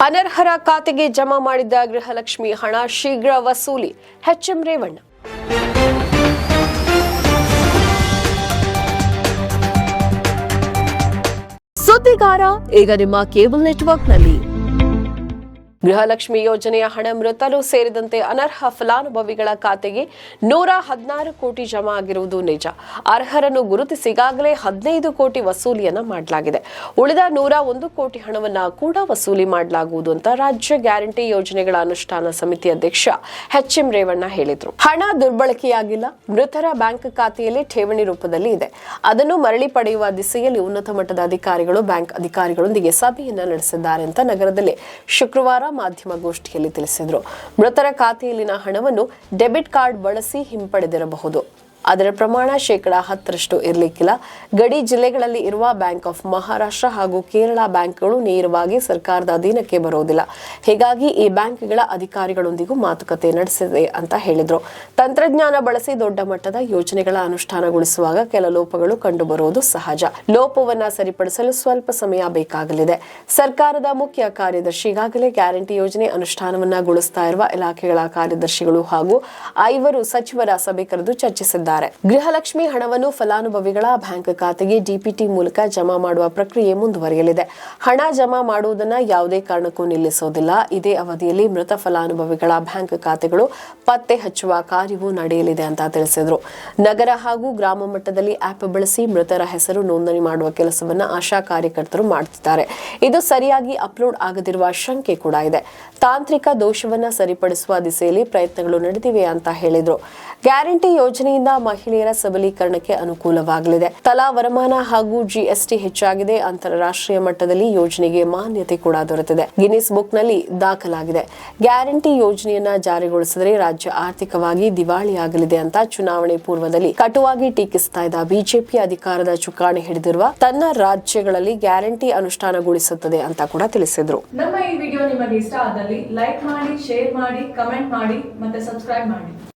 ಅನರ್ಹರ ಖಾತೆಗೆ ಜಮಾ ಮಾಡಿದ್ದ ಗೃಹಲಕ್ಷ್ಮಿ ಹಣ ಶೀಘ್ರ ವಸೂಲಿ ಎಚ್ಎಂ ರೇವಣ್ಣ. ಸುದ್ದಿಗಾರ ಈಗ ನಿಮ್ಮ ಕೇಬಲ್ ನೆಟ್ವರ್ಕ್ನಲ್ಲಿ. ಗೃಹಲಕ್ಷ್ಮಿ ಯೋಜನೆಯ ಹಣ ಮೃತರು ಸೇರಿದಂತೆ ಅನರ್ಹ ಫಲಾನುಭವಿಗಳ ಖಾತೆಗೆ 116 ಕೋಟಿ ಜಮಾ ಆಗಿರುವುದು ನಿಜ. ಅರ್ಹರನ್ನು ಗುರುತಿಸಿ ಈಗಾಗಲೇ 15 ಕೋಟಿ ವಸೂಲಿಯನ್ನ ಮಾಡಲಾಗಿದೆ. ಉಳಿದ 101 ಕೋಟಿ ಹಣವನ್ನ ಕೂಡ ವಸೂಲಿ ಮಾಡಲಾಗುವುದು ಅಂತ ರಾಜ್ಯ ಗ್ಯಾರಂಟಿ ಯೋಜನೆಗಳ ಅನುಷ್ಠಾನ ಸಮಿತಿ ಅಧ್ಯಕ್ಷ ಎಚ್ಎಂ ರೇವಣ್ಣ ಹೇಳಿದರು. ಹಣ ದುರ್ಬಳಕೆಯಾಗಿಲ್ಲ, ಮೃತರ ಬ್ಯಾಂಕ್ ಖಾತೆಯಲ್ಲಿ ಠೇವಣಿ ರೂಪದಲ್ಲಿ ಇದೆ. ಅದನ್ನು ಮರಳಿ ಪಡೆಯುವ ದಿಸೆಯಲ್ಲಿ ಉನ್ನತ ಮಟ್ಟದ ಅಧಿಕಾರಿಗಳು ಬ್ಯಾಂಕ್ ಅಧಿಕಾರಿಗಳೊಂದಿಗೆ ಸಭೆಯನ್ನ ನಡೆಸಿದ್ದಾರೆ ಅಂತ ನಗರದಲ್ಲಿ ಶುಕ್ರವಾರ ಮಾಧ್ಯಮಗೋಷ್ಠಿಯಲ್ಲಿ ತಿಳಿಸಿದರು. ಮೃತರ ಖಾತೆಯಲ್ಲಿನ ಹಣವನ್ನು ಡೆಬಿಟ್ ಕಾರ್ಡ್ ಬಳಸಿ ಹಿಂಪಡೆದಿರಬಹುದು. ಅದರ ಪ್ರಮಾಣ 10% ಇರಲಿಕ್ಕಿಲ್ಲ. ಗಡಿ ಜಿಲ್ಲೆಗಳಲ್ಲಿ ಇರುವ ಬ್ಯಾಂಕ್ ಆಫ್ ಮಹಾರಾಷ್ಟ್ರ ಹಾಗೂ ಕೇರಳ ಬ್ಯಾಂಕ್ಗಳು ನೇರವಾಗಿ ಸರ್ಕಾರದ ಅಧೀನಕ್ಕೆ ಬರೋದಿಲ್ಲ. ಹೀಗಾಗಿ ಈ ಬ್ಯಾಂಕ್ಗಳ ಅಧಿಕಾರಿಗಳೊಂದಿಗೂ ಮಾತುಕತೆ ನಡೆಸಿದೆ ಅಂತ ಹೇಳಿದ್ರು. ತಂತ್ರಜ್ಞಾನ ಬಳಸಿ ದೊಡ್ಡ ಮಟ್ಟದ ಯೋಜನೆಗಳ ಅನುಷ್ಠಾನಗೊಳಿಸುವಾಗ ಕೆಲ ಲೋಪಗಳು ಕಂಡುಬರುವುದು ಸಹಜ. ಲೋಪವನ್ನ ಸರಿಪಡಿಸಲು ಸ್ವಲ್ಪ ಸಮಯ ಬೇಕಾಗಲಿದೆ. ಸರ್ಕಾರದ ಮುಖ್ಯ ಕಾರ್ಯದರ್ಶಿ ಈಗಾಗಲೇ ಗ್ಯಾರಂಟಿ ಯೋಜನೆ ಅನುಷ್ಠಾನವನ್ನಗೊಳಿಸ್ತಾ ಇರುವ ಇಲಾಖೆಗಳ ಕಾರ್ಯದರ್ಶಿಗಳು ಹಾಗೂ 5 ಸಚಿವರ ಸಭೆ ಕರೆದು ಚರ್ಚಿಸಿದ್ದಾರೆ. ಗೃಹಲಕ್ಷ್ಮಿ ಹಣವನ್ನು ಫಲಾನುಭವಿಗಳ ಬ್ಯಾಂಕ್ ಖಾತೆಗೆ ಡಿಪಿಟಿ ಮೂಲಕ ಜಮಾ ಮಾಡುವ ಪ್ರಕ್ರಿಯೆ ಮುಂದುವರಿಯಲಿದೆ. ಹಣ ಜಮಾ ಮಾಡುವುದನ್ನು ಯಾವುದೇ ಕಾರಣಕ್ಕೂ ನಿಲ್ಲಿಸೋದಿಲ್ಲ. ಇದೇ ಅವಧಿಯಲ್ಲಿ ಮೃತ ಫಲಾನುಭವಿಗಳ ಬ್ಯಾಂಕ್ ಖಾತೆಗಳು ಪತ್ತೆ ಹಚ್ಚುವ ಕಾರ್ಯವೂ ನಡೆಯಲಿದೆ ಅಂತ ತಿಳಿಸಿದರು. ನಗರ ಹಾಗೂ ಗ್ರಾಮ ಮಟ್ಟದಲ್ಲಿ ಆಪ್ ಬಳಸಿ ಮೃತರ ಹೆಸರು ನೋಂದಣಿ ಮಾಡುವ ಕೆಲಸವನ್ನ ಆಶಾ ಕಾರ್ಯಕರ್ತರು ಮಾಡುತ್ತಿದ್ದಾರೆ. ಇದು ಸರಿಯಾಗಿ ಅಪ್ಲೋಡ್ ಆಗದಿರುವ ಶಂಕೆ ಕೂಡ ಇದೆ. ತಾಂತ್ರಿಕ ದೋಷವನ್ನ ಸರಿಪಡಿಸುವ ದಿಸೆಯಲ್ಲಿ ಪ್ರಯತ್ನಗಳು ನಡೆದಿವೆ ಅಂತ ಹೇಳಿದರು. ಗ್ಯಾರಂಟಿ ಯೋಜನೆಯಿಂದ ಮಹಿಳೆಯರ ಸಬಲೀಕರಣಕ್ಕೆ ಅನುಕೂಲವಾಗಲಿದೆ. ತಲಾ ವರಮಾನ ಹಾಗೂ ಜಿಎಸ್ಟಿ ಹೆಚ್ಚಾಗಿದೆ. ಅಂತಾರಾಷ್ಟ್ರೀಯ ಮಟ್ಟದಲ್ಲಿ ಯೋಜನೆಗೆ ಮಾನ್ಯತೆ ಕೂಡ ದೊರೆತಿದೆ. ಗಿನ್ನಿಸ್ ಬುಕ್ನಲ್ಲಿ ದಾಖಲಾಗಿದೆ. ಗ್ಯಾರಂಟಿ ಯೋಜನೆಯನ್ನ ಜಾರಿಗೊಳಿಸಿದರೆ ರಾಜ್ಯ ಆರ್ಥಿಕವಾಗಿ ದಿವಾಳಿಯಾಗಲಿದೆ ಅಂತ ಚುನಾವಣೆ ಪೂರ್ವದಲ್ಲಿ ಕಟುವಾಗಿ ಟೀಕಿಸ್ತಾ ಇದ್ದ ಬಿಜೆಪಿ ಅಧಿಕಾರದ ಚುಕ್ಕಾಣಿ ಹಿಡಿದಿರುವ ತನ್ನ ರಾಜ್ಯಗಳಲ್ಲಿ ಗ್ಯಾರಂಟಿ ಅನುಷ್ಠಾನಗೊಳಿಸುತ್ತದೆ ಅಂತ ಕೂಡ ತಿಳಿಸಿದ್ರು. ನಮ್ಮ ಈ ವಿಡಿಯೋ ನಿಮಗೆ ಇಷ್ಟ ಆದಲ್ಲಿ ಲೈಕ್ ಮಾಡಿ, ಶೇರ್ ಮಾಡಿ, ಕಮೆಂಟ್ ಮಾಡಿ ಮತ್ತೆ ಸಬ್ಸ್ಕ್ರೈಬ್ ಮಾಡಿ.